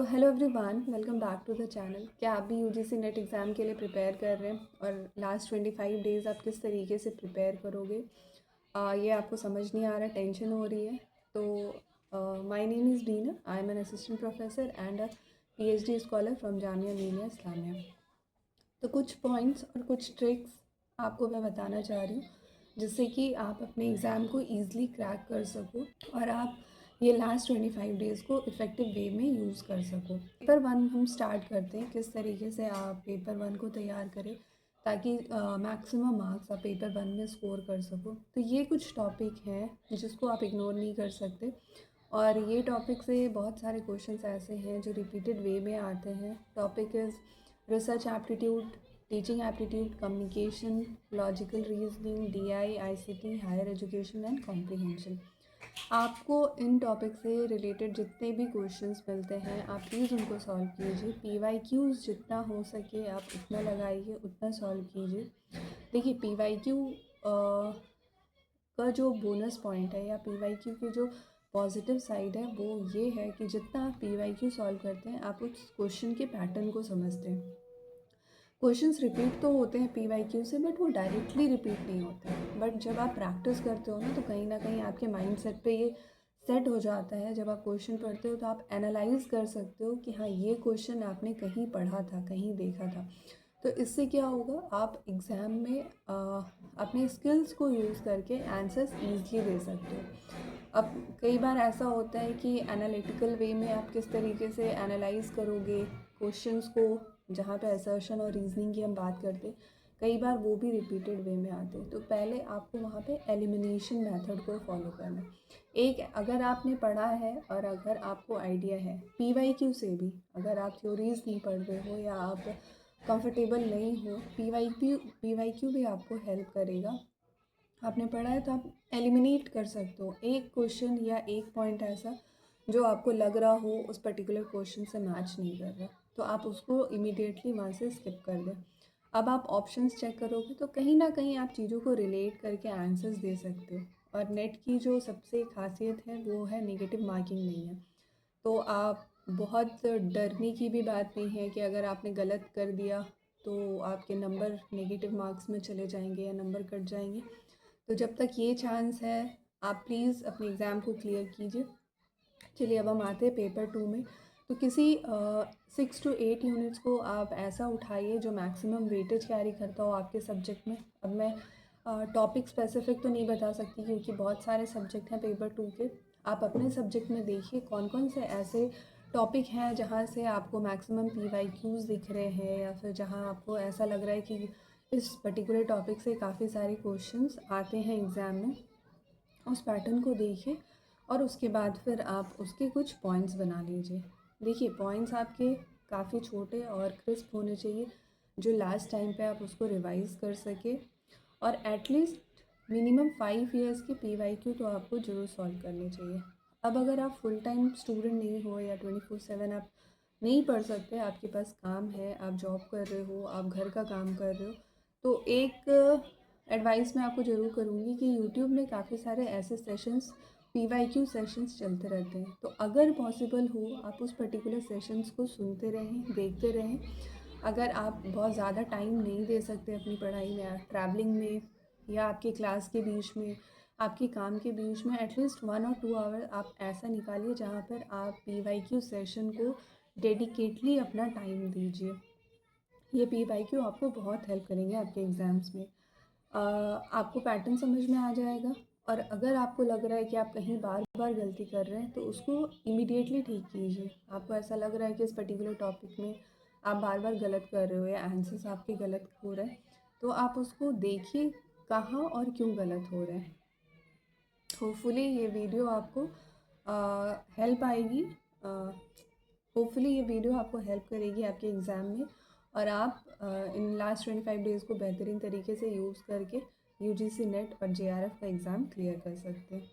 Hello everyone, welcome back to the channel. क्या आप भी यूजीसी नेट एग्ज़ाम के लिए प्रिपेयर कर रहे हैं और लास्ट 25 डेज़ आप किस तरीके से प्रिपेयर करोगे ये आपको समझ नहीं आ रहा, टेंशन हो रही है। तो my name is Deena, I am an assistant professor and a PhD scholar from Jamia Millia Islamia. तो कुछ पॉइंट्स और कुछ ट्रिक्स आपको मैं बताना चाह रही हूँ जिससे कि आप अपने एग्ज़ाम को ईज़िली क्रैक कर सको और आप ये लास्ट 25 डेज़ को इफ़ेक्टिव वे में यूज़ कर सको। पेपर वन हम स्टार्ट करते हैं, किस तरीके से आप पेपर वन को तैयार करें ताकि मैक्सिमम मार्क्स आप पेपर वन में स्कोर कर सको। तो ये कुछ टॉपिक हैं जिसको आप इग्नोर नहीं कर सकते और ये टॉपिक से बहुत सारे क्वेश्चंस ऐसे हैं जो रिपीटेड वे में आते हैं। Topic is research aptitude, teaching aptitude, communication, logical reasoning, DI, ICT, higher education and comprehension. आपको इन टॉपिक से रिलेटेड जितने भी क्वेश्चंस मिलते हैं आप प्लीज़ उनको सॉल्व कीजिए। पीवाईक्यूज़ जितना हो सके आप उतना लगाइए, उतना सॉल्व कीजिए। देखिए पीवाईक्यू का जो बोनस पॉइंट है या पीवाईक्यू की जो पॉजिटिव साइड है वो ये है कि जितना आप पीवाईक्यू सॉल्व करते हैं आप उस क्वेश्चन के पैटर्न को समझते हैं। क्वेश्चंस रिपीट तो होते हैं पीवाईक्यू से बट वो डायरेक्टली रिपीट नहीं होते। बट जब आप प्रैक्टिस करते हो ना तो कहीं ना कहीं आपके माइंड सेट पे ये सेट हो जाता है। जब आप क्वेश्चन पढ़ते हो तो आप एनालाइज कर सकते हो कि हाँ ये क्वेश्चन आपने कहीं पढ़ा था, कहीं देखा था। तो इससे क्या होगा, आप एग्ज़ाम में अपने स्किल्स को यूज़ करके आंसर्स ईज़िली दे सकते हो। अब कई बार ऐसा होता है कि एनालिटिकल वे में आप किस तरीके से एनालाइज करोगे क्वेश्चंस को, जहाँ पे असर्शन और रीजनिंग की हम बात करते हैं कई बार वो भी रिपीटेड वे में आते हैं। तो पहले आपको वहाँ पे एलिमिनेशन मेथड को फॉलो करना है। एक अगर आपने पढ़ा है और अगर आपको आइडिया है पीवाईक्यू से भी, अगर आप थ्योरीज नहीं पढ़ रहे हो या आप कंफर्टेबल नहीं हो, पीवाईक्यू भी आपको हेल्प करेगा। आपने पढ़ा है तो आप एलिमिनेट कर सकते हो एक क्वेश्चन या एक पॉइंट ऐसा जो आपको लग रहा हो उस पर्टिकुलर क्वेश्चन से मैच नहीं कर रहा, तो आप उसको इमीडिएटली वहाँ से स्किप कर दें। अब आप ऑप्शंस चेक करोगे तो कहीं ना कहीं आप चीज़ों को रिलेट करके आंसर्स दे सकते हो। और नेट की जो सबसे खासियत है वो है नेगेटिव मार्किंग नहीं है। तो आप बहुत डरने की भी बात नहीं है कि अगर आपने गलत कर दिया तो आपके नंबर नेगेटिव मार्क्स में चले जाएंगे या नंबर कट जाएंगे। तो जब तक ये चांस है आप प्लीज़ अपने एग्ज़ाम को क्लियर कीजिए। चलिए अब हम आते हैं पेपर टू में। तो किसी 6 to 8 यूनिट्स को आप ऐसा उठाइए जो मैक्सिमम वेटेज कैरी करता हो आपके सब्जेक्ट में। अब मैं टॉपिक स्पेसिफिक तो नहीं बता सकती क्योंकि बहुत सारे सब्जेक्ट हैं पेपर टू के। आप अपने सब्जेक्ट में देखिए कौन कौन से ऐसे टॉपिक हैं जहाँ से आपको मैक्सिमम पीवाईक्यूज़ दिख रहे हैं या फिर जहाँ आपको ऐसा लग रहा है कि इस पर्टिकुलर टॉपिक से काफ़ी सारे क्वेश्चंस आते हैं एग्ज़ाम में। उस पैटर्न को देखिए और उसके बाद फिर आप उसके कुछ पॉइंट्स बना लीजिए। देखिए पॉइंट्स आपके काफ़ी छोटे और क्रिस्प होने चाहिए जो लास्ट टाइम पे आप उसको रिवाइज़ कर सके। और एटलीस्ट मिनिमम 5 ईयर्स की पीवाईक्यू तो आपको ज़रूर सॉल्व करनी चाहिए। अब अगर आप फुल टाइम स्टूडेंट नहीं हो या 24/7 आप नहीं पढ़ सकते, आपके पास काम है, आप जॉब कर रहे हो, आप घर का काम कर रहे हो, तो एक एडवाइस मैं आपको ज़रूर करूँगी कि यूट्यूब में काफ़ी सारे ऐसे सेशंस पीवाईक्यू सेशंस चलते रहते हैं। तो अगर पॉसिबल हो आप उस पर्टिकुलर सेशंस को सुनते रहें, देखते रहें। अगर आप बहुत ज़्यादा टाइम नहीं दे सकते अपनी पढ़ाई में, ट्रैवलिंग में या आपके क्लास के बीच में, आपके काम के बीच में, एटलीस्ट 1 or 2 आवर आप ऐसा निकालिए जहाँ पर आप पीवाईक्यू सेशन को डेडिकेटली अपना टाइम दीजिए। ये पीवाईक्यू आपको बहुत हेल्प करेंगे आपके एग्ज़ाम्स में। आपको पैटर्न समझ में आ जाएगा। और अगर आपको लग रहा है कि आप कहीं बार बार गलती कर रहे हैं तो उसको इमीडिएटली ठीक कीजिए। आपको ऐसा लग रहा है कि इस पर्टिकुलर टॉपिक में आप बार बार गलत कर रहे हो या आंसर्स आपके गलत हो रहे हैं, तो आप उसको देखिए कहाँ और क्यों गलत हो रहे हैं। होपफुली ये वीडियो आपको हेल्प आएगी। होपफुली ये वीडियो आपको हेल्प करेगी आपके एग्ज़ाम में और आप इन लास्ट 25 डेज़ को बेहतरीन तरीके से यूज़ करके यूजीसी नेट और जेआरएफ का एग्ज़ाम क्लियर कर सकते हैं।